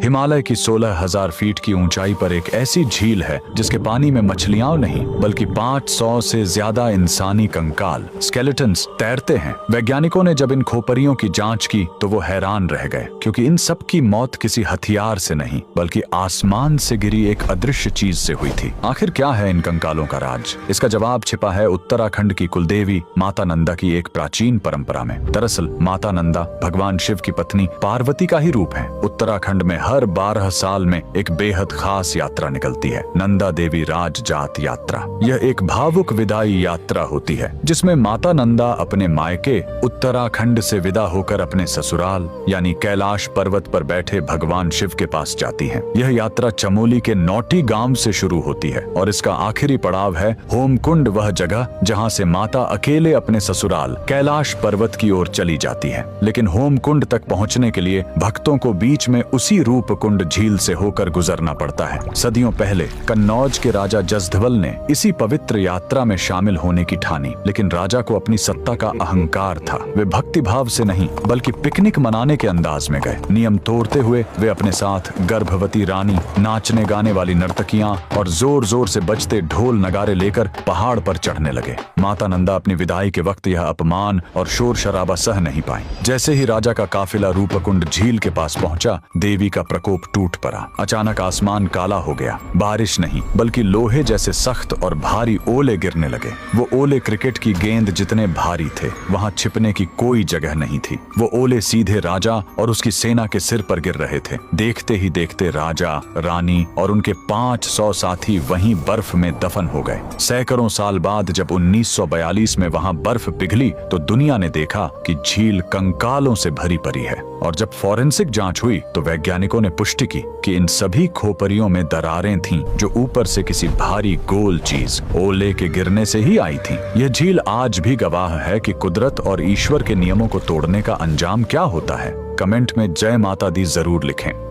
हिमालय की 16,000 फीट की ऊंचाई पर एक ऐसी झील है जिसके पानी में मछलियां नहीं बल्कि 500 से ज्यादा इंसानी कंकाल स्केलेटन्स तैरते हैं। वैज्ञानिकों ने जब इन खोपरियों की जांच की तो वो हैरान रह गए, क्योंकि इन सब की मौत किसी हथियार से नहीं बल्कि आसमान से गिरी एक अदृश्य चीज से हुई थी। आखिर क्या है इन कंकालों का राज? इसका जवाब छिपा है उत्तराखंड की कुलदेवी माता नंदा की एक प्राचीन परंपरा में। दरअसल माता नंदा भगवान शिव की पत्नी पार्वती का ही रूप है। उत्तराखंड में हर 12 साल में एक बेहद खास यात्रा निकलती है, नंदा देवी राज जात यात्रा। यह एक भावुक विदाई यात्रा होती है जिसमें माता नंदा अपने मायके उत्तराखंड से विदा होकर अपने ससुराल यानी कैलाश पर्वत पर बैठे भगवान शिव के पास जाती है। यह यात्रा चमोली के नौटी गांव से शुरू होती है और इसका आखिरी पड़ाव है होमकुंड, वह जगह जहां से माता अकेले अपने ससुराल कैलाश पर्वत की ओर चली जाती है। लेकिन होमकुंड तक पहुंचने के लिए भक्तों को बीच में उसी रूपकुंड झील से होकर गुजरना पड़ता है। सदियों पहले कन्नौज के राजा जसधवल ने इसी पवित्र यात्रा में शामिल होने की ठानी, लेकिन राजा को अपनी सत्ता का अहंकार था। वे भक्ति भाव से नहीं बल्कि पिकनिक मनाने के अंदाज में गए। नियम तोड़ते हुए वे अपने साथ गर्भवती रानी, नाचने गाने वाली नर्तकियां और जोर जोर से बजते ढोल नगारे लेकर पहाड़ पर चढ़ने लगे। माता नंदा अपनी विदाई के वक्त यह अपमान और शोर शराबा सह नहीं पाई। जैसे ही राजा का काफिला रूपकुंड झील के पास पहुंचा, देवी का प्रकोप टूट पड़ा। अचानक आसमान काला हो गया। बारिश नहीं बल्कि लोहे जैसे सख्त और भारी ओले गिरने लगे। वो ओले क्रिकेट की गेंद जितने भारी थे। वहां छिपने की कोई जगह नहीं थी। वो ओले सीधे राजा और उसकी सेना के सिर पर गिर रहे थे। देखते ही देखते राजा, रानी और उनके 500 साथी वहीं बर्फ में दफन हो गए। सैकड़ों साल बाद जब 1942 में वहां बर्फ पिघली तो दुनिया ने देखा कि झील कंकालों से भरी पड़ी है। और जब फॉरेंसिक जांच हुई तो वैज्ञानिकों ने पुष्टि की कि इन सभी खोपरियों में दरारें थीं जो ऊपर से किसी भारी गोल चीज ओले के गिरने से ही आई थीं। यह झील आज भी गवाह है कि कुदरत और ईश्वर के नियमों को तोड़ने का अंजाम क्या होता है। कमेंट में जय माता दी जरूर लिखें।